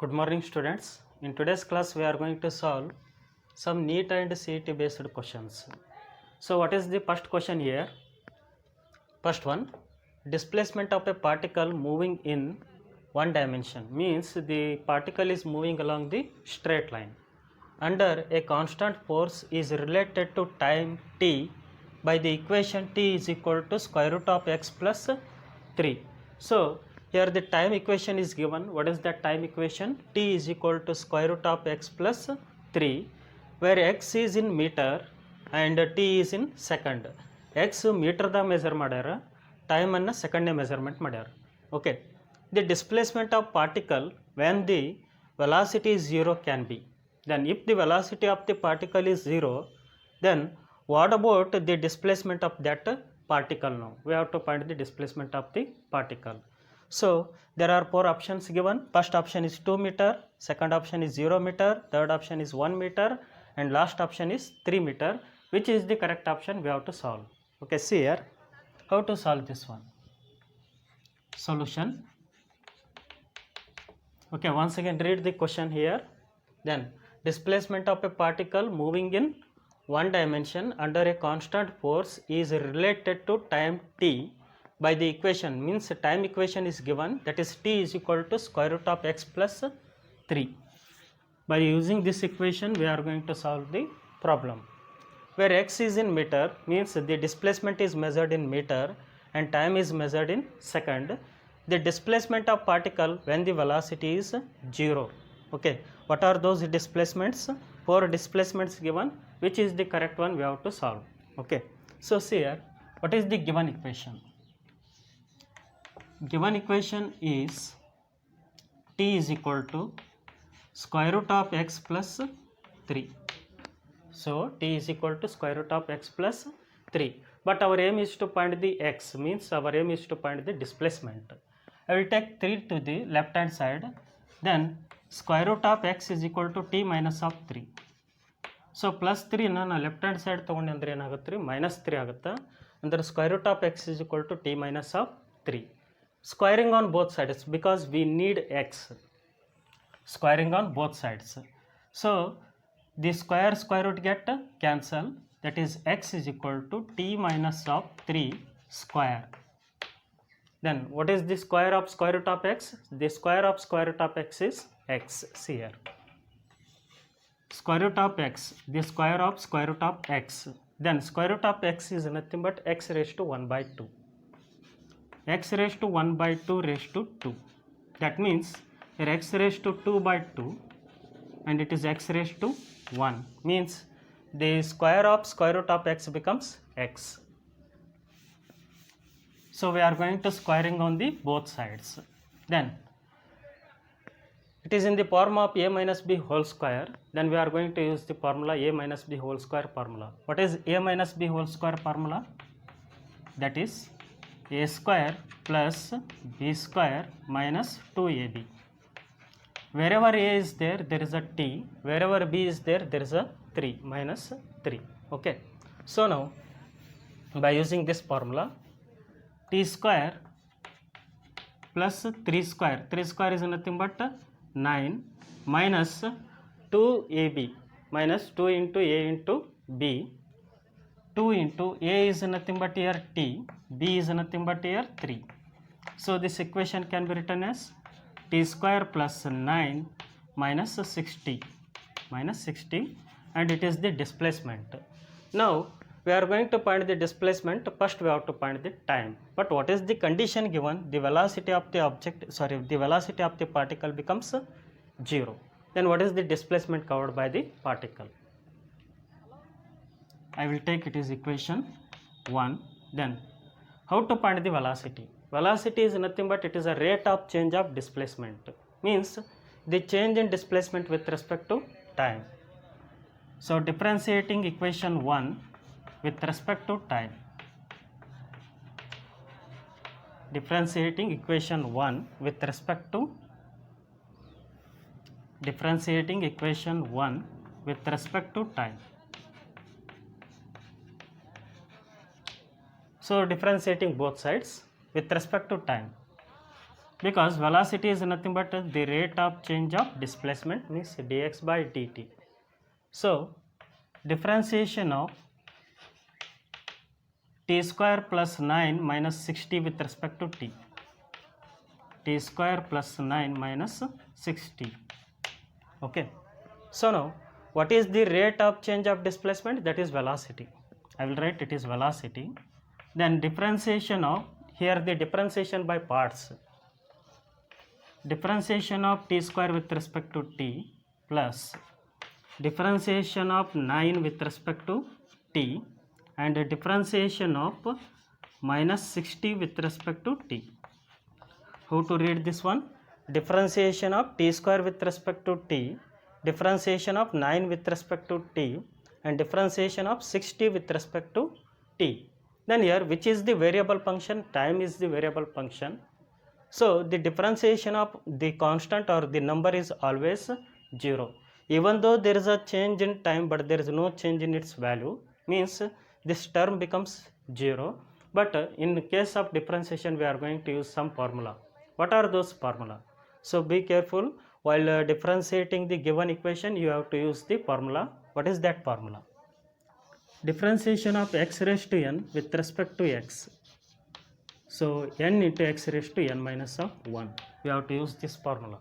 Good morning students. In today's class we are going to solve some NEET and CET based questions. So what is the first question here? First one, displacement of a particle moving in one dimension means the particle is moving along the straight line under a constant force is related to time t by the equation t is equal to square root of x plus 3. So here the time equation is given. What is that time equation? T is equal to square root of x plus 3, where x is in meter and t is in second. X meter da measure ಮಾಡ್ಯಾರ, time ಅನ್ನು second measurement ಮಾಡ್ಯಾರ. Okay, the displacement of particle when the velocity is 0 can be. Then if the velocity of the particle is 0, then what about the displacement of that particle? Now we have to find the displacement of the particle. So there are four options given. First option is 2 meter, second option is 0 meter, third option is 1 meter, and last option is 3 meter. Which is the correct option? We have to solve. Okay, see here how to solve this one. Solution. Okay, once again read the question here. Then displacement of a particle moving in one dimension under a constant force is related to time t by the equation, means time equation is given, that is t is equal to square root of x plus 3. By using this equation we are going to solve the problem. Where x is in meter means the displacement is measured in meter and time is measured in second. The displacement of particle when the velocity is 0. Okay, what are those displacements? Four displacements given. Which is the correct one? We have to solve. Okay, so see here, what is the given equation? Given equation is t is equal to square root of x plus 3. So t is equal to square root of x plus 3. But our aim is to find the x, means our aim is to find the displacement. I will take 3 to the left hand side. Then square root of x is equal to t minus of 3. So plus 3 ನಾನು left hand side ತೊಗೊಂಡೆ ಅಂದರೆ ಏನಾಗುತ್ತೆ ರೀ, minus 3 ಆಗುತ್ತೆ. ಅಂದರೆ square root of x is equal to t minus of 3. Squaring on both sides because we need x. Squaring on both sides. So the square root get cancel, that is x is equal to t minus of 3 square. Then what is the square of square root of x? The square of square root of x is x. See here, square root of x, the square of square root of x. Then square root of x is nothing but x raised to 1 by 2. X raised to 1 by 2 raised to 2. That means here x raised to 2 by 2 and it is x raised to 1, means the square of square root of x becomes x. So we are going to squaring on the both sides. Then it is in the form of a minus b whole square. Then we are going to use the formula a minus b whole square formula. What is a minus b whole square formula? That is a square plus b square minus 2ab. Wherever a is there, there is a t. Wherever b is there, there is a 3 minus 3. Okay. So now, by using this formula, t square plus 3 square. 3 square is nothing but 9 minus 2ab minus 2 into a into b. 2 into a is nothing but here t. b is nothing but here 3. So this equation can be written as t square plus 9 minus 60 and it is the displacement. Now we are going to find the displacement. First we have to find the time. But what is the condition given? The velocity of the object, the velocity of the particle becomes 0. Then what is the displacement covered by the particle? I will take it is equation 1. Then how to find the velocity? Velocity is nothing but it is a rate of change of displacement, means the change in displacement with respect to time. So differentiating equation 1 with respect to time. Differentiating equation 1 with respect to time. So differentiating both sides with respect to time. because velocity is nothing but the rate of change of displacement, means dx by dt. So differentiation of t square plus 9 minus 60 with respect to t, t square plus 9 minus 60. Okay, so now what is the rate of change of displacement? That is velocity. I will write it is velocity. Then differentiation of, here the differentiation by parts, differentiation of t square with respect to t plus differentiation of 9 with respect to t and differentiation of minus 60 with respect to t. How to read this one? Differentiation of t square with respect to t, differentiation of 9 with respect to t and differentiation of 60 with respect to t. Then here which is the variable function? Time is the variable function. So the differentiation of the constant or the number is always 0. Even though there is a change in time but there is no change in its value, means this term becomes 0. But in the case of differentiation we are going to use some formula. What are those formula? So be careful while differentiating the given equation, you have to use the formula. What is that formula? Differentiation of x raised to n with respect to x. So n into x raised to n minus of 1. We have to use this formula.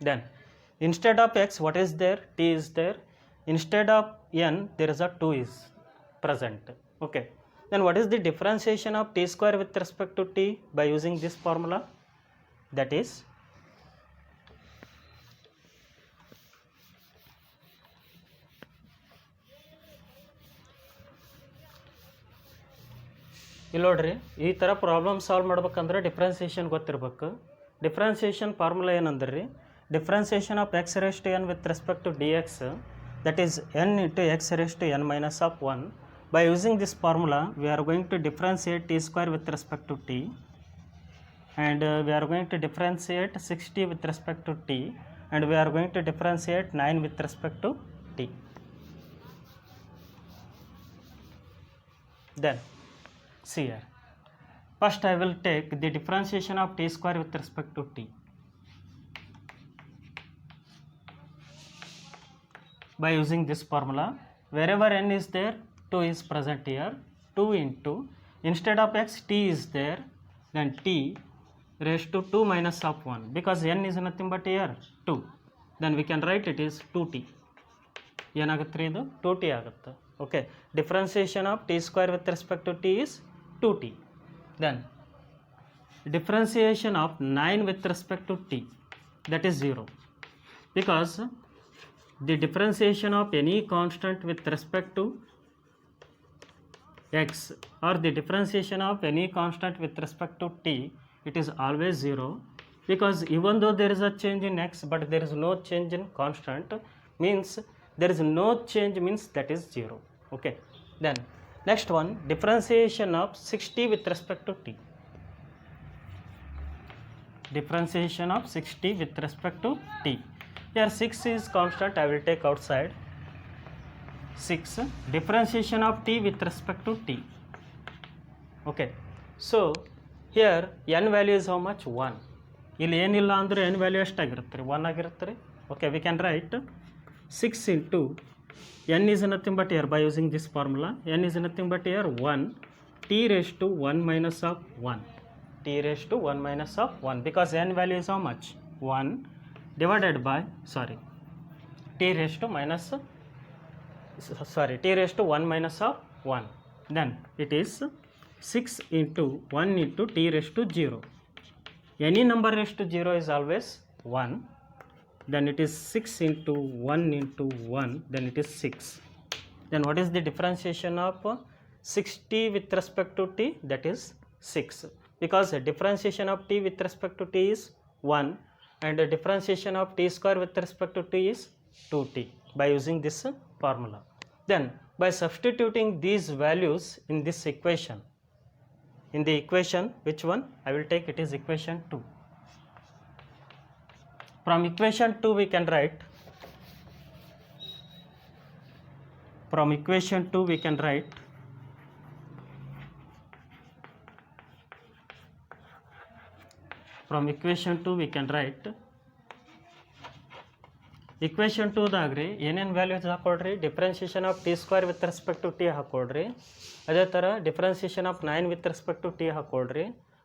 Then instead of x, what is there? T is there. Instead of n, there is a 2 is present. Okay. Then what is the differentiation of t square with respect to t by using this formula? That is ಇಲ್ಲಿ ನೋಡ್ರಿ, ಈ ಥರ problem solve ಮಾಡ್ಬೇಕಂದ್ರೆ differentiation ಗೊತ್ತಿರಬೇಕು. Differentiation formula ಏನಂದ್ರೆ ರೀ, differentiation of x raise to n with respect to d x, that is n into x raise to n minus of 1. By using this formula, we are going to differentiate t square with respect to t and we are going to differentiate 60 with respect to t and we are going to differentiate 9 with respect to t. Then see here, first I will take the differentiation of t square with respect to t. By using this formula, wherever n is there, 2 is present here. 2 into, instead of x, t is there, then t raised to 2 minus of 1, because n is nothing but here 2. Then we can write it is 2t. ಏನಾಗುತ್ತೆ ಇದು 2t ಆಗುತ್ತೆ. Okay, differentiation of t square with respect to t is 2t. Then differentiation of 9 with respect to t, that is 0, because the differentiation of any constant with respect to x or the differentiation of any constant with respect to t, it is always 0, because even though there is a change in x but there is no change in constant, means there is no change, means that is 0. Okay, then next one, differentiation of 60 with respect to t. Differentiation of 60 with respect to t. Here 6 is constant, I will take outside. 6, differentiation of t with respect to t. Okay, so here n value is how much? 1. ಇಲ್ಲಿ ಏನಿಲ್ಲ ಅಂದರೆ n value ಎಷ್ಟಾಗಿರುತ್ತೆ ರೀ? 1 ಆಗಿರುತ್ತೆ ರೀ. Okay, we can write 6 into n is nothing but here, by using this formula, n is nothing but here 1, t raised to 1 minus of 1, t raised to 1 minus of 1, because n value is how much? 1 divided by, sorry, t raised to minus, sorry, t raised to 1 minus of 1. Then it is 6 into 1 into t raised to 0. Any number raised to 0 is always 1. Then it is 6 into 1 into 1, then it is 6. Then what is the differentiation of 60 with respect to t? That is 6, because the differentiation of t with respect to t is 1 and the differentiation of t square with respect to t is 2t, by using this formula. Then by substituting these values in this equation, in the equation, which one I will take, it is equation 2. From equation 2 we can write, from equation 2 we can write from equation 2 we can write equation 2 ದಾಗ್ರಿ ಏನೇನು values ಹಾಕೊಳ್ರಿ differentiation of t square with respect to t ಹಾಕೊಳ್ರಿ ಅದೇ ಥರ differentiation of 9 with respect to t ಹಾಕೊಳ್ರಿ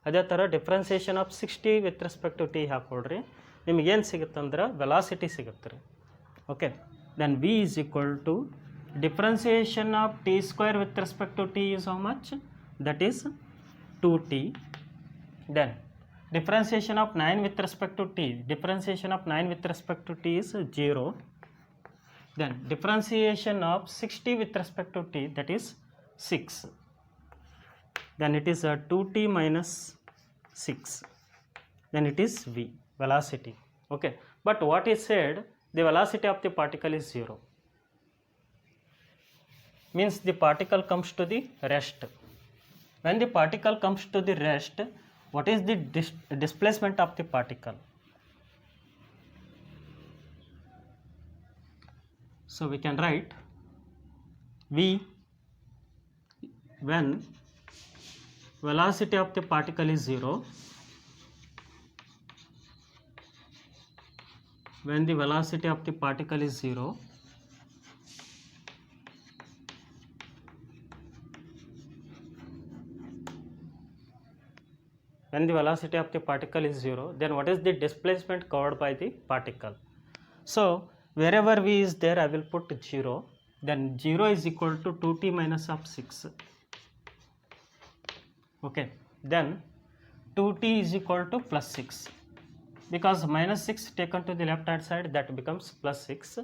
ಅದೇ ಥರ differentiation of 60 with respect to t ಹಾಕೊಳ್ರಿ ನಿಮಗೇನು ಸಿಗುತ್ತಂದ್ರೆ ವೆಲಾಸಿಟಿ ಸಿಗುತ್ತೆ ರೀ okay then v is equal to differentiation of t square with respect to t is how much? That is 2t. Then differentiation of 9 with respect to t, differentiation of 9 with respect to t is 0. Then differentiation of 60 with respect to t, that is 6. Then it is 2t minus 6. Then it is v, velocity. Okay, but what is said, the velocity of the particle is 0. Means the particle comes to the rest. When the particle comes to the rest, what is the displacement of the particle? So we can write v when velocity of the particle is 0, when the velocity of the particle is 0, when the velocity of the particle is 0, then what is the displacement covered by the particle? So wherever v is there, I will put 0. Then 0 is equal to 2t minus of 6. Okay, then 2t is equal to plus 6, because minus 6 taken to the left hand side, that becomes plus 6.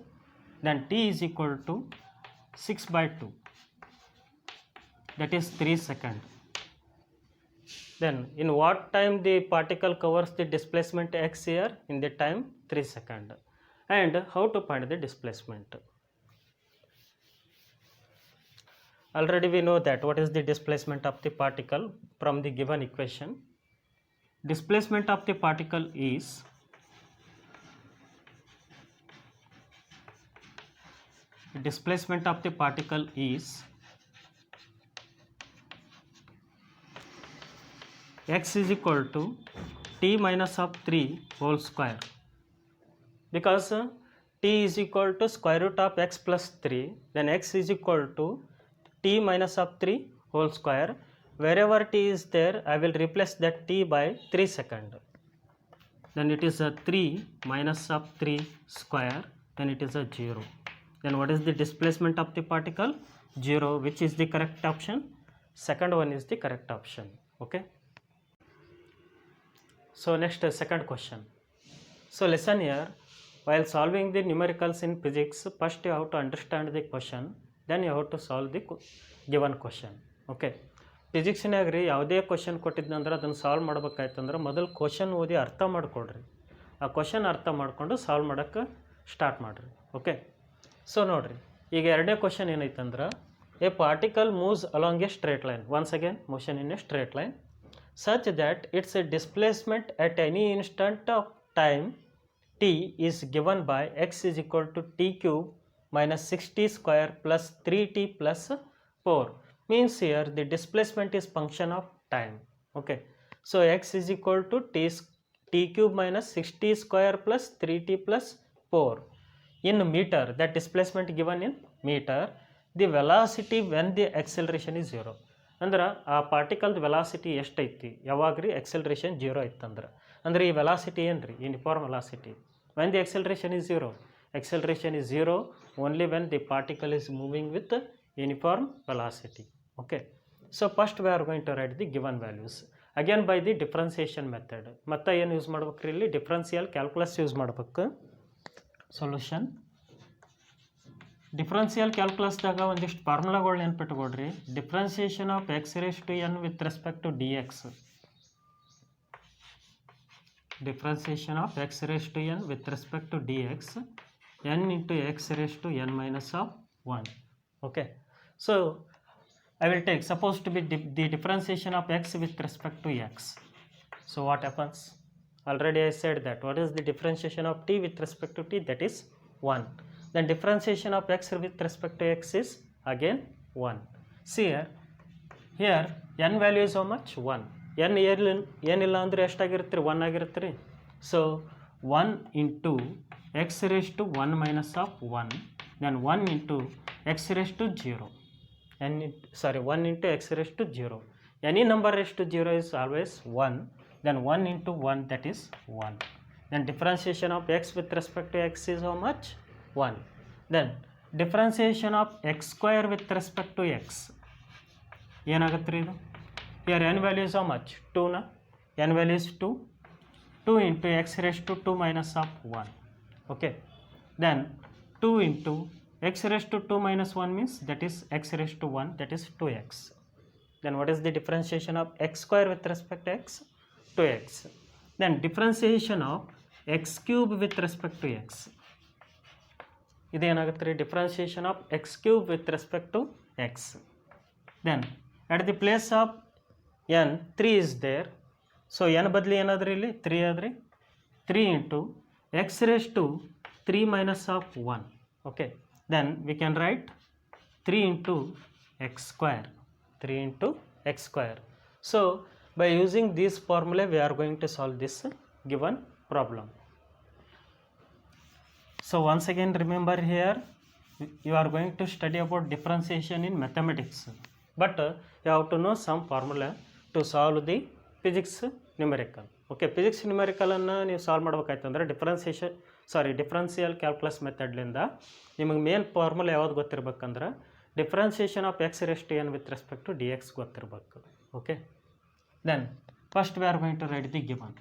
Then t is equal to 6 by 2, that is 3 seconds. Then in what time the particle covers the displacement x here? In the time 3 seconds. And how to find the displacement? Already we know that what is the displacement of the particle from the given equation. Displacement of the particle is x is equal to t minus of 3 whole square, because t is equal to square root of x plus 3, then x is equal to t minus of 3 whole square. Wherever t is there, I will replace that t by 3 seconds. Then it is a 3 minus of 3 square, then it is a 0. Then what is the displacement of the particle? 0, which is the correct option? Second one is the correct option. Okay. So next second question. So listen here, while solving the numericals in physics, first you have to understand the question, then you have to solve the given question. Okay, ಫಿಸಿಕ್ಸ್ನಾಗ ರೀ ಯಾವುದೇ question ಕೊಟ್ಟಿದ್ನಂದ್ರೆ ಅದನ್ನು solve ಮಾಡ್ಬೇಕಾಯ್ತಂದ್ರೆ ಮೊದಲು question ಓದಿ ಅರ್ಥ ಮಾಡ್ಕೊಳ್ರಿ, ಆ question ಅರ್ಥ ಮಾಡಿಕೊಂಡು ಸಾಲ್ವ್ ಮಾಡೋಕ್ಕೆ ಸ್ಟಾರ್ಟ್ ಮಾಡಿರಿ. ಓಕೆ, ಸೊ ನೋಡಿರಿ, ಈಗ ಎರಡನೇ ಕ್ವಶನ್ ಏನೈತಂದ್ರೆ a particle moves along a straight line, once again motion in a straight line, such that its displacement at any instant of time t is given by x is equal to t cube minus 6t square plus 3t plus 4. Means here the displacement is function of time. Okay, so x is equal to t cube minus 6t square plus 3t plus 4 in meter, that displacement given in meter. The velocity when the acceleration is 0, ಅಂದ್ರೆ ಆ ಪಾರ್ಟಿಕಲ್ದು velocity ಎಷ್ಟೈತಿ ಯಾವಾಗ ರೀ ಎಕ್ಸೆಲರೇಷನ್ 0 ಐತಂದ್ರೆ, ಅಂದರೆ ಈ velocity ಏನು ರೀ uniform velocity. When the acceleration is 0, acceleration is 0 only when the particle is moving with uniform velocity. Okay, so first we are going to write the given values again by the differentiation method. ಮತ್ತೆ ಏನು use ಮಾಡ್ಬೇಕು ರೀ ಇಲ್ಲಿ? Differential calculus use ಮಾಡ್ಬೇಕು. Solution differential ಕ್ಯಾಲ್ಕುಲಸ್ದಾಗ ಒಂದಿಷ್ಟು ಫಾರ್ಮುಲಾಗಳು ನೆನ್ಪಿಟ್ಕೊಡ್ರಿ. Differentiation of x raise to n with respect to d x, differentiation of x raise to n with respect to d x, n into x raise to n minus of 1. Okay, so I will take suppose to be the differentiation of x with respect to x. So what happens? Already I said that what is the differentiation of t with respect to t? That is 1. Then differentiation of x with respect to x is again 1. See here n value is how much? 1. N ಏನಿಲ್ಲ ಅಂದರೆ ಎಷ್ಟಾಗಿರುತ್ತೆ ರೀ 1 ಆಗಿರುತ್ತೆ ರೀ. So 1 into x raise to 1 minus of 1 then 1 into x raise to 0 1 into x raise to 0. Any number raise to 0 is always 1. Then 1 into 1, that is 1. Then differentiation of x with respect to x is how much? 1. Then differentiation of x square with respect to x ಏನಾಗುತ್ತೆ ರೀ ಇದು? here n value is how much? 2 na? n value is 2 into x raised to 2 minus of 1. Okay, then 2 into x raised to 2 minus 1 means that is x raised to 1, that is 2x. Then what is the differentiation of x square with respect to x? 2x. Then differentiation of x cube with respect to x. ಇದೇನಾಗುತ್ತೆ ರೀ? differentiation of x cube with respect to x. Then at the place of n 3 is there, so n ಬದಲಿ ಏನಾದ್ರಿ ಇಲ್ಲಿ 3 ಆದ್ರಿ. 3 into x raised to 3 minus of 1. Okay, then we can write 3 into x square, 3 into x square. So by using this formula we are going to solve this given problem. So once again remember, here you are going to study about differentiation in mathematics, but you have to know some formula to solve the physics numerical. Okay, physics numerical ಅನ್ನು ನೀವು solve ಮಾಡಬೇಕಾಯ್ತು ಅಂದರೆ differential calculus ಮೆಥಡ್ಲಿಂದ ನಿಮಗೆ main formula ಯಾವ್ದು ಗೊತ್ತಿರ್ಬೇಕಂದ್ರೆ differentiation of x raise to n with respect to d x ಗೊತ್ತಿರಬೇಕು. Okay, then first we are going to write the given.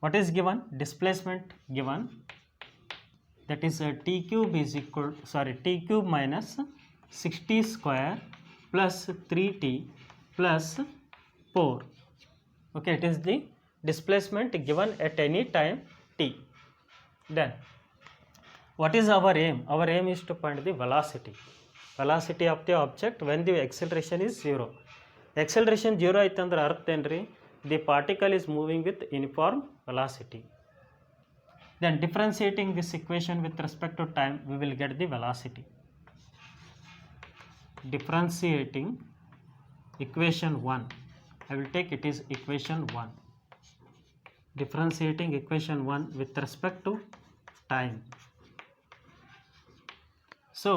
What is given? Displacement given, that is t cube is equal t cube minus 60 square plus 3t plus 4. Okay, it is the displacement given at any time t. Then what is our aim? Our aim is to find the velocity of the object when the acceleration is 0. Acceleration 0 ಆಯ್ತಂದ್ರೆ ಅರ್ಥ ಏನ್ರಿ? the particle is moving with uniform velocity. Then differentiating this equation with respect to time, we will get the velocity. Differentiating equation 1, I will take it is equation 1. Differentiating equation 1 with respect to time. So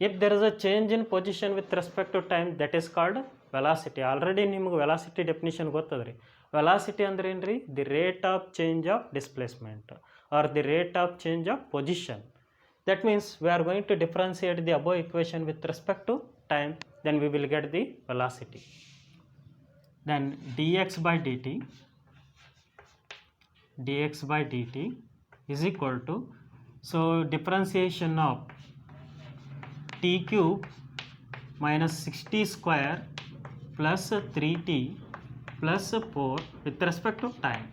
if there is a change in position with respect to time, that is called velocity. Already ನಿಮಗೆ velocity definition ಗೊತ್ತದ್ರಿ. velocity ಅಂದ್ರೆ ಏನ್ರಿ? the rate of change of displacement or the rate of change of position. That means we are going to differentiate the above equation with respect to time, then we will get the velocity. Then dx by dt is equal to, so differentiation of t cube minus 60 square plus 3t plus 4 with respect to time.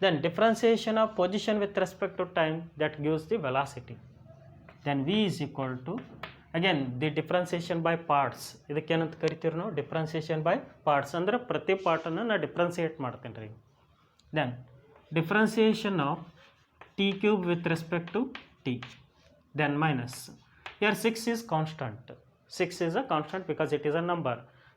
Then differentiation of position with respect to time, that gives the velocity. Then v is equal to, again the differentiation by parts. ಇದಕ್ಕೆ ಏನಂತ ಕರಿತೀವಿ ನಾವು? differentiation by parts. ಅಂದ್ರೆ ಪ್ರತಿ ಪಾರ್ಟನ್ನು ನಾನು differentiate ಮಾಡ್ತೇನೆ ರೀ. then differentiation of t cube with respect to t, then minus, here 6 is constant. 6 is a constant because it is a number.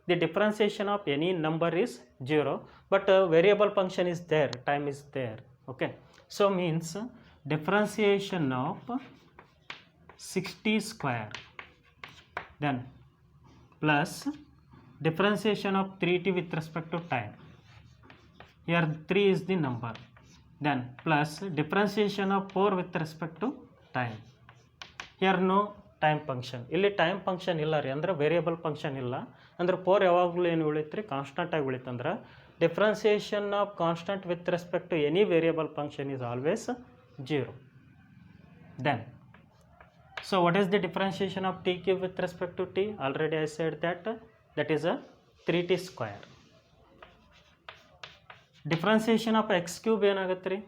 The differentiation of any number is 0, but a variable function is there, time is there. Okay, so means differentiation of 60 square, then plus differentiation of 3t with respect to time, here 3 is the number, then plus differentiation of 4 with respect to time. Here no time function, ಇಲ್ಲಿ time function ಇಲ್ಲ ರೀ, ಅಂದ್ರೆ variable function ಇಲ್ಲ. ಅಂದ್ರೆ 4 ಯಾವಾಗಲೂ ಏನು ಉಳಿತು ರೀ? ಕಾನ್ಸ್ಟಂಟಾಗಿ ಉಳಿತಂದ್ರೆ differentiation of constant with respect to any variable function is always 0. Then so what is the differentiation of t cube with respect to t? Already I said that is a 3t square. Differentiation of x cube ಏನಾಗುತ್ತೆ ರೀ?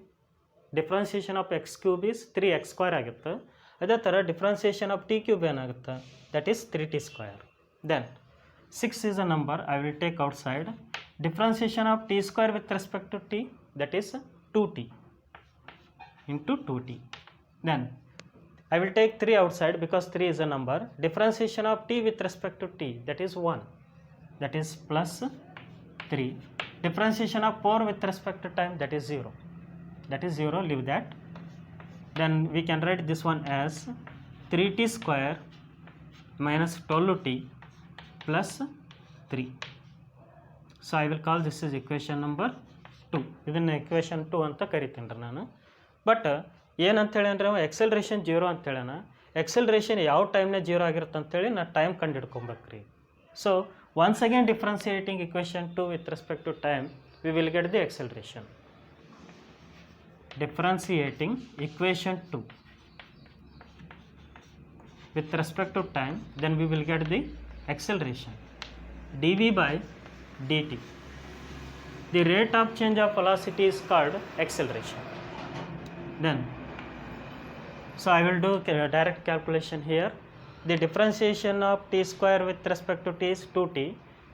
Differentiation of x cube is 3x square ಆಗುತ್ತೆ. ಅದೇ ಥರ differentiation of t cube ಏನಾಗುತ್ತೆ? That is 3t square. Then 6 is a number, I will take outside. Differentiation of t square with respect to t, that is 2t into 2t. Then I will take 3 outside because 3 is a number. Differentiation of t with respect to t, that is 1. that is plus 3. Differentiation of 4 with respect to time, that is 0. That is 0, leave that. Then we can write this one as 3t square minus 12t plus 3. So I will call this is equation number 2. ಇದನ್ನು equation 2 ಅಂತ ಕರಿತೀನಿ ರೀ ನಾನು. But ಏನಂತ ಹೇಳೇನ್ರಿ ಅವ ಎಕ್ಸೆಲರೇಷನ್ 0 ಅಂತ ಹೇಳೋಣ. ಎಕ್ಸೆಲರೇಷನ್ ಯಾವ ಟೈಮ್ನಾಗ 0 ಆಗಿರುತ್ತೆ ಅಂತೇಳಿ ನಾ ಟೈಮ್ ಕಂಡು ಹಿಡ್ಕೊಬೇಕು ರೀ. So once again differentiating equation 2 with respect to time, we will get the acceleration. Differentiating equation 2 with respect to time, then we will get the acceleration. dv by dt. The rate of change of velocity is called acceleration. Then, so I will do direct calculation here. The differentiation of t square with respect to t is 2t,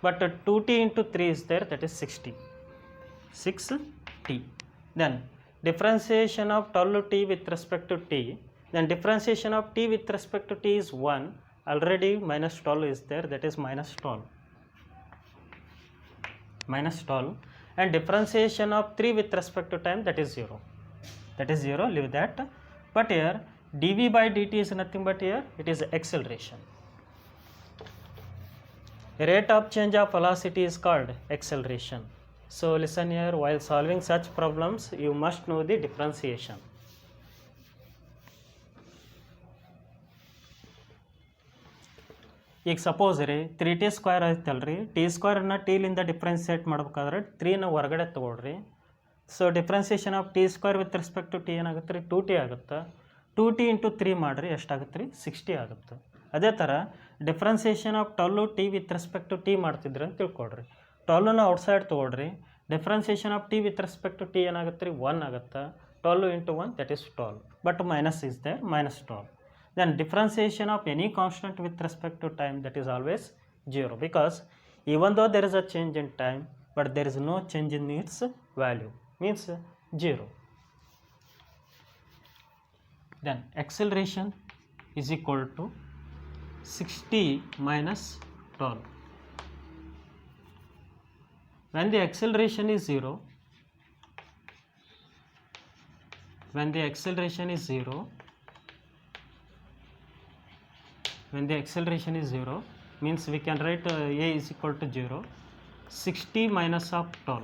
but 2t into 3 is there, that is 60. 6t. Then differentiation of 12t with respect to t, then differentiation of t with respect to t is 1, already minus 12 is there, that is minus 12. Minus 12, and differentiation of 3 with respect to time, that is 0. That is 0, leave that. But here dv by dt is nothing but here it is acceleration. Rate of change of velocity is called acceleration. So listen here, while solving such problems you must know the differentiation. ಈಗ suppose ರೀ 3t square ಐತಲ್ರಿ, T ಸ್ಕ್ವೇರ್ನ ಟೀಲಿಂದ differentiate ಮಾಡ್ಬೇಕಾದ್ರೆ 3ನ ಹೊರಗಡೆ ತೊಗೊಳ್ರಿ. So differentiation of t square with respect to t ಏನಾಗುತ್ತೆ ರೀ 2t ಆಗುತ್ತೆ. 2t ಇಂಟು 3 ಮಾಡಿರಿ ಎಷ್ಟಾಗುತ್ತೆ ರೀ 60 ಆಗುತ್ತೆ. ಅದೇ ಥರ differentiation of 12t with respect to t ಮಾಡ್ತಿದ್ರಿ ಅಂತ ತಿಳ್ಕೊಳ್ರಿ. 12ನ ಔಟ್ಸೈಡ್ ತೊಗೊಳ್ರಿ. Differentiation of t with respect to t ಏನಾಗುತ್ತೆ ರೀ 1 ಆಗುತ್ತೆ. 12 into 1 that is 12, but minus is there, minus 12. Then differentiation of any constant with respect to time, that is always 0, because even though there is a change in time but there is no change in its value, means 0. Then acceleration is equal to 60 minus 12. When the acceleration is 0, when the acceleration is 0, when the acceleration is 0, means we can write a is equal to 0. 60 minus of 12,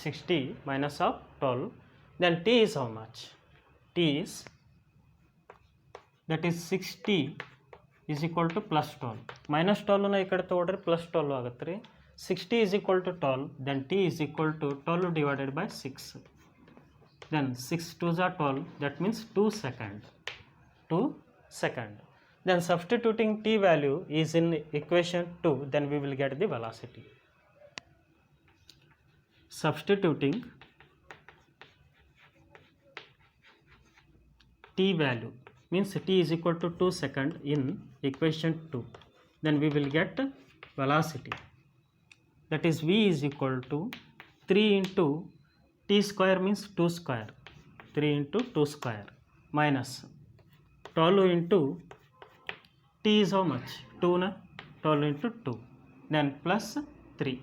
60 minus of 12, then t is how much? T is, that is 60 is equal to plus 12. Minus 12 ನ ಈ ಕಡೆ ತಗೊಳ್ರಿ plus 12 ಆಗುತ್ತೆ ರೀ. 60 is equal to 12, then t is equal to 12 divided by 6. Then 6 2s are 12, that means 2 second. 2 second. Then substituting t value is in equation 2, then we will get the velocity. Substituting t value means t is equal to 2 second in equation 2, then we will get velocity, that is v is equal to 3 into t square means 2 square, 3 into 2 square minus 12 into t is how much? 2 na, 12 into 2, then plus 3,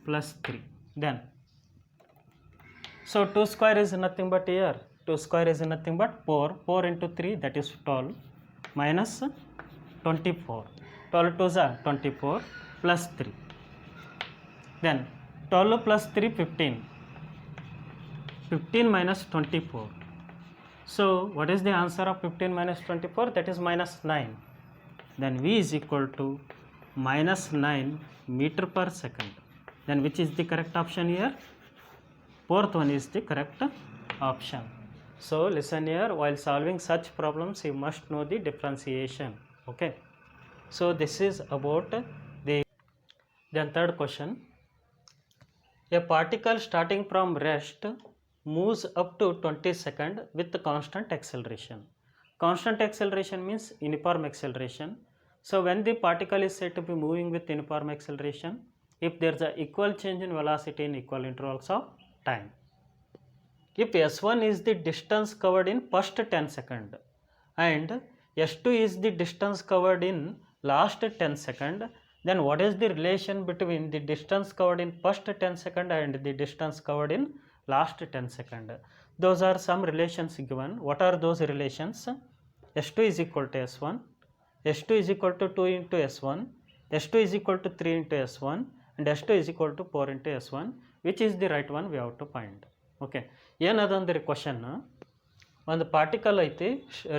plus 3. Then so 2 square is nothing but here, 2 square is nothing but 4, 4 into 3 that is 12 minus 24, 12 2s are 24 plus 3. Then 12 plus 3 15, 15 minus 24. So what is the answer of 15 minus 24? That is minus 9. Then v is equal to minus 9 meter per second. Then which is the correct option here? Fourth one is the correct option. So listen here, while solving such problems you must know the differentiation. Okay. So this is about the then third question. A particle starting from rest moves up to 20 seconds with constant acceleration. Constant acceleration means uniform acceleration. So when the particle is said to be moving with uniform acceleration, if there is a equal change in velocity in equal intervals of time. If s1 is the distance covered in first 10 seconds and s2 is the distance covered in last 10 seconds, then what is the relation between the distance covered in first 10 second and the distance covered in last 10 second? Those are some relations given. What are those relations? S2 is equal to S1, S2 is equal to 2 into S1, S2 is equal to 3 into S1, and S2 is equal to 4 into S1. Which is the right one we have to find. Okay, ಏನದಂದ್ರೆ question, ಒಂದು particle ಐತಿ,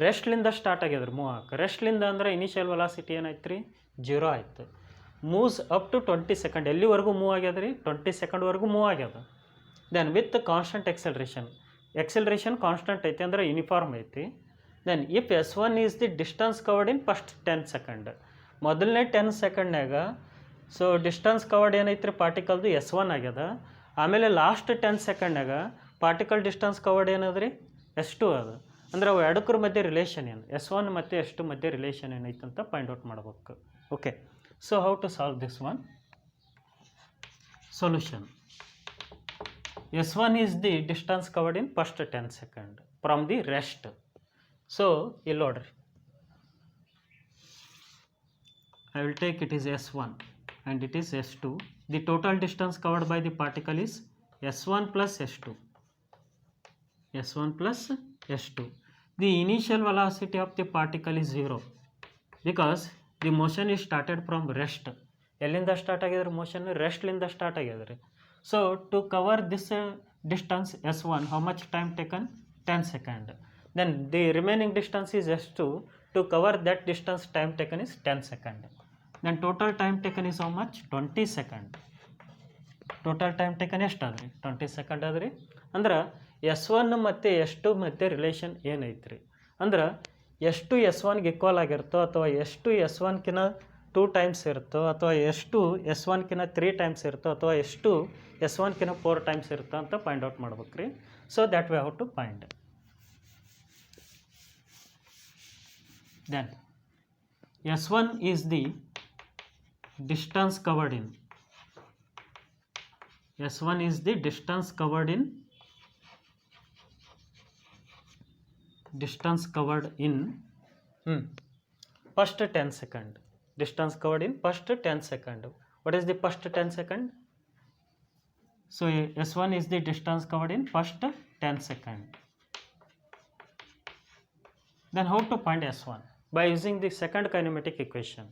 ರೆಸ್ಟ್ಲಿಂದ start ಆಗ್ಯದ್ರಿ move ಆಗ. ರೆಸ್ಟ್ಲಿಂದ ಅಂದ್ರೆ initial velocity ಏನಾಯ್ತು ರೀ, 0 ಆಯ್ತು. ಮೂವ್ಸ್ ಅಪ್ ಟು 20 ಸೆಕೆಂಡ್, ಎಲ್ಲಿವರೆಗೂ ಮೂವ್ ಆಗ್ಯದ ರೀ, 20 ಸೆಕೆಂಡ್ವರೆಗೂ ಮೂವ್ ಆಗ್ಯದ. Then with constant acceleration constant ಐತಿ ಅಂದ್ರೆ ಯೂನಿಫಾರ್ಮ್ ಐತಿ. Then if S1 is the distance covered in first 10 second, ಮೊದಲನೇ 10 ಸೆಕೆಂಡ್ನಾಗ ಸೊ ಡಿಸ್ಟನ್ಸ್ ಕವರ್ಡ್ ಏನೈತೆ ರೀ ಪಾರ್ಟಿಕಲ್ದು S1 ಆಗ್ಯದ. ಆಮೇಲೆ ಲಾಸ್ಟ್ 10 ಸೆಕೆಂಡ್ನಾಗ ಪಾರ್ಟಿಕಲ್ ಡಿಸ್ಟನ್ಸ್ ಕವರ್ಡ್ ಏನದ ರೀ, S2 ಅದು. ಅಂದ್ರೆ ಅವು ಎರಡಕ್ಕರ ಮಧ್ಯೆ ರಿಲೇಷನ್ ಏನು, S1 ಮತ್ತು S2 ಮಧ್ಯೆ ರಿಲೇಷನ್ ಏನೈತೆ ಅಂತ ಫೈಂಡ್ ಔಟ್ ಮಾಡ್ಬೇಕು. Okay, so how to solve this one? Solution: S1 is the distance covered in first 10 second from the rest. So ಇಲ್ಲಿ ನೋಡ್ರಿ, I will take it is S1 and it is S2. The total distance covered by the particle is S1 plus S2. S1 plus S2. The initial velocity of the particle is 0 because the motion is started from rest. ಎಲ್ಲಿಂದ start ಆಗಿದ್ರೆ motion, ರೆಸ್ಟ್ಲಿಂದ start ಆಗಿದ್ರೆ. So to cover this distance S1, how much time taken? 10 second. Then the remaining distance is S2. To cover that distance, time taken is 10 second. Then total time taken is how much? 20 second. Total time taken ಎಷ್ಟು ಅದ್ರಿ, 20 second ಅದ್ರಿ. ಅಂದ್ರೆ S1 ಮತ್ತು S2 ಮಧ್ಯೆ relation ಏನೈತ್ರಿ ಅಂದ್ರೆ S2 S1ಗೆ equal ಆಗಿರುತ್ತೋ ಅಥವಾ S2 S1ಕಿನ 2 times ಇರುತ್ತೋ ಅಥವಾ S2 S1ಕಿನ 3 ಟೈಮ್ಸ್ ಇರುತ್ತೋ ಅಥವಾ S2 S1ಕಿನ 4 ಟೈಮ್ಸ್ ಇರುತ್ತೋ ಅಂತ ಫೈಂಡ್ ಔಟ್ ಮಾಡ್ಬೇಕು ರೀ. So that we have to find. Then S1 is the distance covered in, S1 is the distance covered in first 10 second. Distance covered in first 10 second. What is the first 10 second? So S1 is the distance covered in first 10 second. Then how to find S1? By using the second kinematic equation.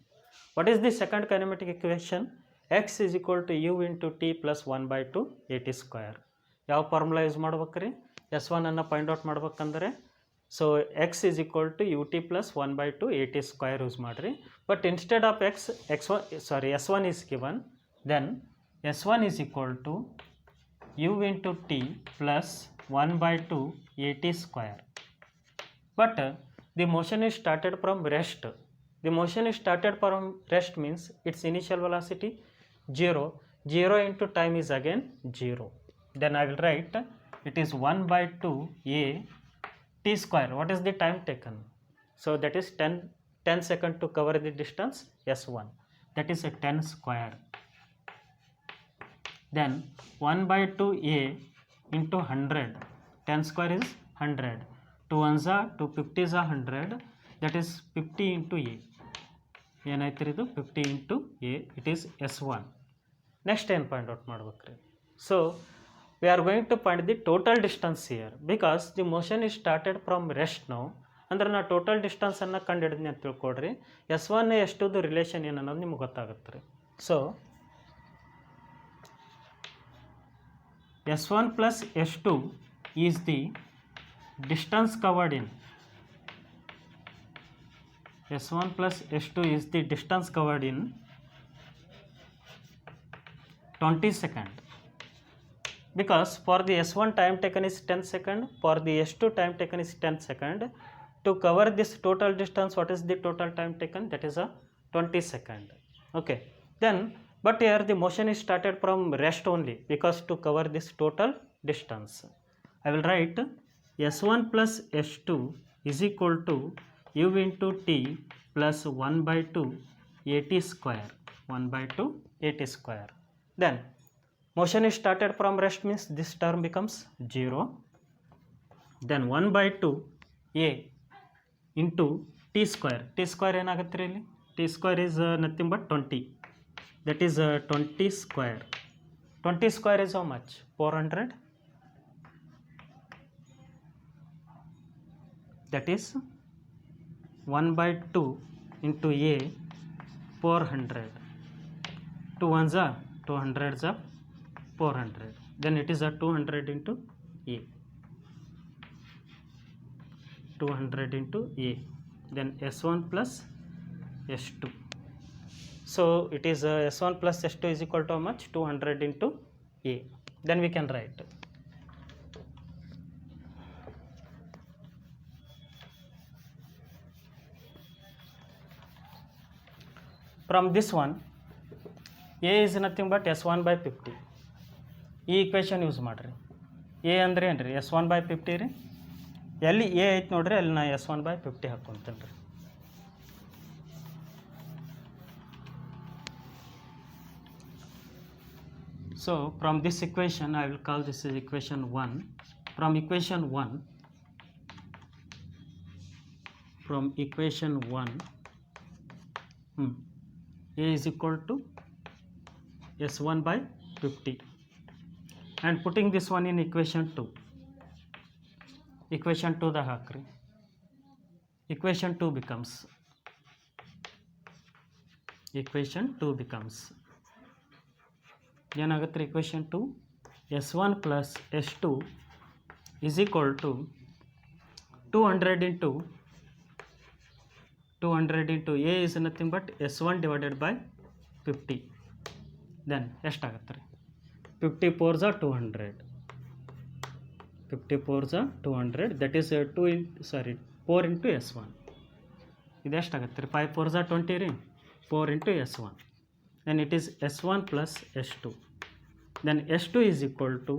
What is the second kinematic equation? X is equal to u into t plus 1 by 2 at square. ಯಾವ formula use ಮಾಡ್ಬೇಕ್ರಿ? S1 ಅನ್ನು find out ಮಾಡ್ಬೇಕಂದ್ರೆ so x is equal to ut plus 1 by 2 at square use ಮಾಡಿರಿ. But instead of S1 is given, then S1 is equal to u into t plus 1 by 2 at square. But the motion is started from rest. The motion is started from rest means its initial velocity 0. 0 into time is again 0. Then I will write it is 1 by 2 a t square. What is the time taken? So that is 10 seconds to cover the distance S1. That is a 10 square. Then 1 by 2 a into 100. 10 square is 100. 2 ones are 2 50s are 100. That is 50 into a. ಏನಾಯ್ತು ಇದು 50 into a. It is S1. Next ಏನು find out ಮಾಡ್ಬೇಕ್ರಿ? So we are going to find the total distance here because the motion is started from rest ನಾವು. ಅಂದ್ರೆ ನಾ total ಡಿಸ್ಟನ್ಸನ್ನು ಕಂಡು ಹಿಡಿದ್ನಿ ಅಂತ ತಿಳ್ಕೊಡ್ರಿ. S1 S2 relation ಏನು ಅನ್ನೋದು ನಿಮ್ಗೆ ಗೊತ್ತಾಗುತ್ತೆ ರೀ. So S1 plus S2 is the distance covered in, S1 plus S2 is the distance covered in 20 second. Because for the S1 time taken is 10 second, for the S2 time taken is 10 second. To cover this total distance, what is the total time taken? That is a 20 second. Okay. Then, but here the motion is started from rest only because to cover this total distance. I will write S1 plus S2 is equal to u into t plus 1 by 2 at square. 1 by 2 at square. Then motion is started from rest means this term becomes 0. Then 1 by 2 a into t square. T square ಏನಾಗುತ್ತೆ ಇಲ್ಲಿ? T square is nothing but 20. that is 20 square. 20 square is how much? 400. That is 1 by 2 into A 400. 2 ones are 2 hundreds are 400. Then it is a 200 into A. 200 into A. Then S1 plus S2. So it is S1 plus S2 is equal to how much? 200 into A. Then we can write. From this one, A is nothing but S1 by 50. ಈ equation use ಮಾಡಿರಿ. A ಅಂದರೆ ಏನು ರೀ? S1 by 50 ರೀ. ಎಲ್ಲಿ A ಐತೆ ನೋಡ್ರಿ, ಅಲ್ಲಿ ನಾ S1 by 50 ಹಾಕ್ಕೊಂತೀನಿ ರೀ. So from this equation I will call this is equation 1. From equation 1, A is equal to S1 by 50, and putting this one in equation 2. Equation 2 the hakri. Equation 2 becomes ಏನಾಗುತ್ತೆ? equation 2 S1 plus S2 is equal to 200 into A is nothing but S1 divided by 50. Then ಎಷ್ಟಾಗುತ್ತೆ ರೀ? 50 4s are 200. 50 4s are 200. That is 4 into S1. ಇದು ಎಷ್ಟಾಗುತ್ತೆ ರೀ? 5 4s are 20 ರೀ. 4 into S1. And it is S1 plus S2. Then S2 is equal to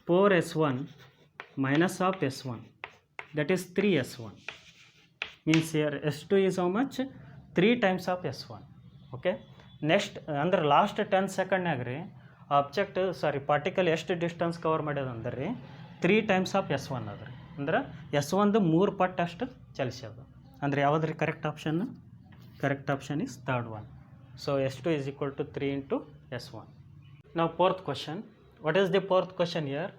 4S1 minus of S1. That is 3S1. Means here S2 is how much? 3 times of S1. Okay. Next, ಅಂದ್ರೆ last 10 ಸೆಕೆಂಡ್ನಾಗ ರೀ object particle ಎಷ್ಟು distance cover ಮಾಡ್ಯದ ಅಂದ್ರೆ ರೀ 3 times of S1 ಅದ ರೀ. ಅಂದ್ರೆ S1 3 ಪಟ್ಟು ಅಷ್ಟು ಚಲಿಸ್ಯದ. ಅಂದ್ರೆ ಯಾವ್ದು ರೀ correct option? Correct option is third one. So S2 is equal to 3 into S1. Now fourth question. What is the fourth question here?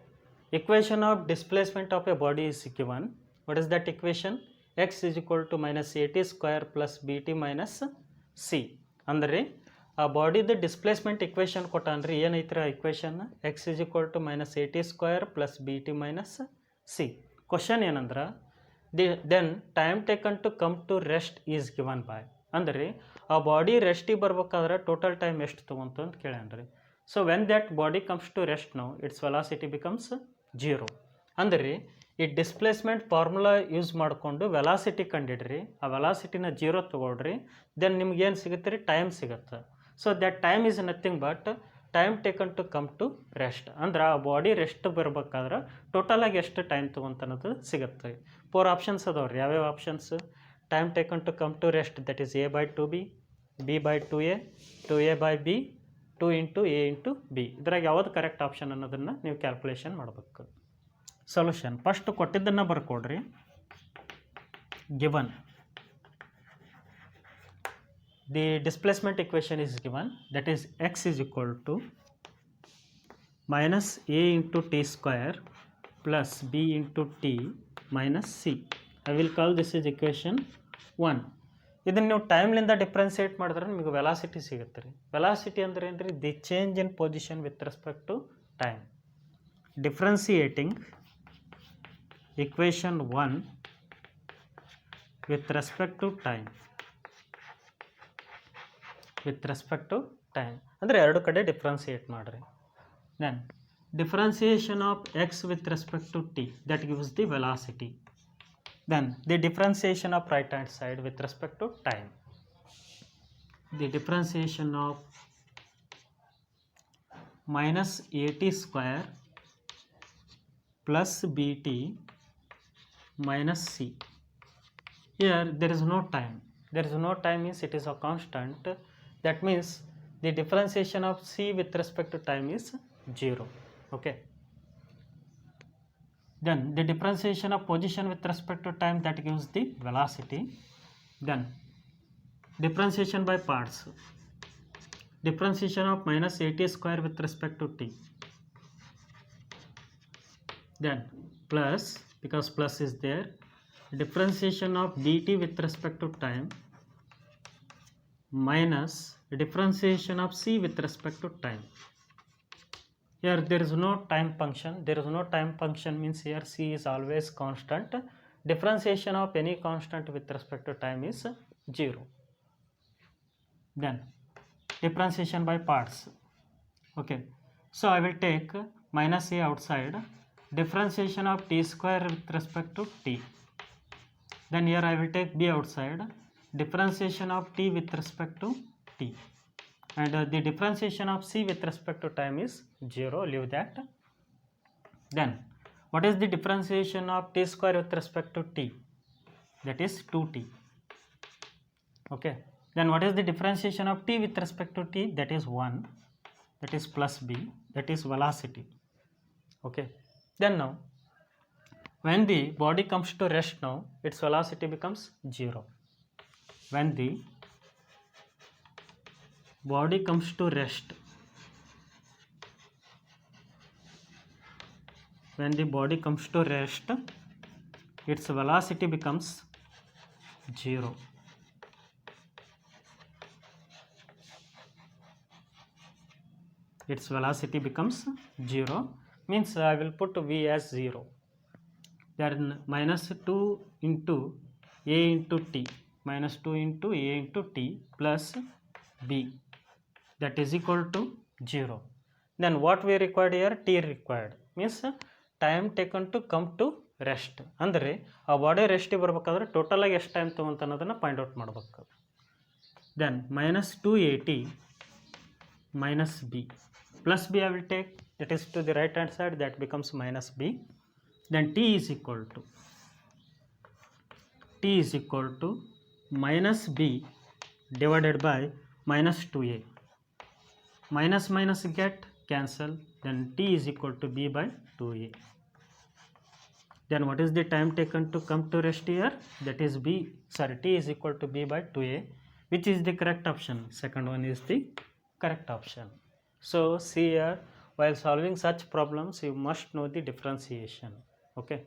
Equation of displacement of a body is given. What is that equation? X is equal to minus AT square plus BT minus C. ಅಂದರೆ ಆ ಬಾಡಿದು displacement equation ಕೊಟ್ಟಾನ್ರಿ. ಏನೈತ್ರ equation? X is equal to minus AT square plus BT minus C. Question ಏನಂದ್ರೆ then time taken to come to rest is given by. ಅಂದರೆ ಆ body ರೆಸ್ಟಿಗೆ ಬರ್ಬೇಕಾದ್ರೆ total time ಎಷ್ಟು ತೊಗೊಂತು ಅಂತ ಕೇಳ್ಯಾನ್ರಿ. So when that body comes to rest no its velocity becomes 0. ಅಂದರೆ ಈ ಡಿಸ್ಪ್ಲೇಸ್ಮೆಂಟ್ ಫಾರ್ಮುಲಾ ಯೂಸ್ ಮಾಡಿಕೊಂಡು ವೆಲಾಸಿಟಿ ಕಂಡಿಡ್ರಿ. ಆ ವೆಲಾಸಿಟಿನ 0 ತೊಗೊಳ್ರಿ. ದೆನ್ ನಿಮ್ಗೇನು ಸಿಗುತ್ತೆ ರೀ? ಟೈಮ್ ಸಿಗುತ್ತೆ. So that time is nothing but time taken to come to rest. ಅಂದ್ರೆ ಆ ಬಾಡಿ ರೆಸ್ಟ್ ಬರ್ಬೇಕಾದ್ರೆ ಟೋಟಲಾಗಿ ಎಷ್ಟು ಟೈಮ್ ತೊಗೊಂತ ಅನ್ನೋದು ಸಿಗುತ್ತೆ. 4 ಆಪ್ಷನ್ಸ್ ಅದಾವೆ ರೀ. ಯಾವ್ಯಾವ options? Time taken to come to rest that is A by 2B, B by 2A, 2A by B, 2 into A into B. ಇದ್ರಾಗ ಯಾವ್ದು ಕರೆಕ್ಟ್ ಆಪ್ಷನ್ ಅನ್ನೋದನ್ನು ನೀವು ಕ್ಯಾಲ್ಕುಲೇಷನ್ ಮಾಡಬೇಕು. ಸೊಲ್ಯೂಷನ್ ಫಸ್ಟ್ ಕೊಟ್ಟಿದ್ದನ್ನು ಬರ್ಕೊಡ್ರಿ. Given the displacement equation is given, that is x is equal to minus a into t square plus b into t minus c. I will call this is equation 1. ಇದನ್ನು ನೀವು ಟೈಮ್ಲಿಂದ differentiate ಮಾಡಿದ್ರೆ ನಿಮಗೆ velocity ಸಿಗುತ್ತೆ ರೀ. Velocity ಅಂದ್ರೆ ಏನು ರೀ? The change in position with respect to time. Differentiating equation 1 with respect to time. With respect to time ಅಂದರೆ ಎರಡು ಕಡೆ ಡಿಫ್ರೆನ್ಸಿಯೇಟ್ ಮಾಡಿರಿ. Then differentiation of x with respect to t that gives the velocity. Then the differentiation of right hand side with respect to time. The differentiation of minus AT square plus BT minus C. Here there is no time. There is no time means it is a constant. That means the differentiation of C with respect to time is 0. Okay. Then the differentiation of position with respect to time that gives the velocity. Then differentiation by parts. differentiation of minus at square with respect to t, then plus, because plus is there, differentiation of dt with respect to time minus differentiation of c with respect to time. Here there is no time function, there is no time function means here c is always constant. Differentiation of any constant with respect to time is 0. Then differentiation by parts. Okay, so I will take minus a outside, differentiation of t square with respect to t. Then here I will take b outside, differentiation of t with respect to t, and the differentiation of c with respect to time is 0, leave that. Then what is the differentiation of t square with respect to t? That is 2t. Okay, then what is the differentiation of t with respect to t? That is 1, that is plus b, that is velocity. Okay, then now when the body comes to rest, now its velocity becomes 0. When the body comes to rest, when the body comes to rest, its velocity becomes 0. Its velocity becomes 0 means I will put v as 0. Then minus 2 into a into t, minus 2 into a into t plus b, that is equal to 0. Then what we required here? T required means time taken to come to rest. ಅಂದರೆ ಆ body ರೆಸ್ಟಿಗೆ ಬರ್ಬೇಕಾದ್ರೆ ಟೋಟಲಾಗಿ ಎಷ್ಟು time ತೊಗೊಂತ ಅನ್ನೋದನ್ನು find out ಮಾಡಬೇಕು. Then minus 2at minus b plus b I will take, that is to the right hand side, that becomes minus b. Then t is equal to minus b divided by minus 2a. Minus minus get cancel, then t is equal to b by 2a. Then what is the time taken to come to rest here? That is t is equal to b by 2a. Which is the correct option? Second one is the correct option. So see here, while solving such problems you must know the differentiation. Okay.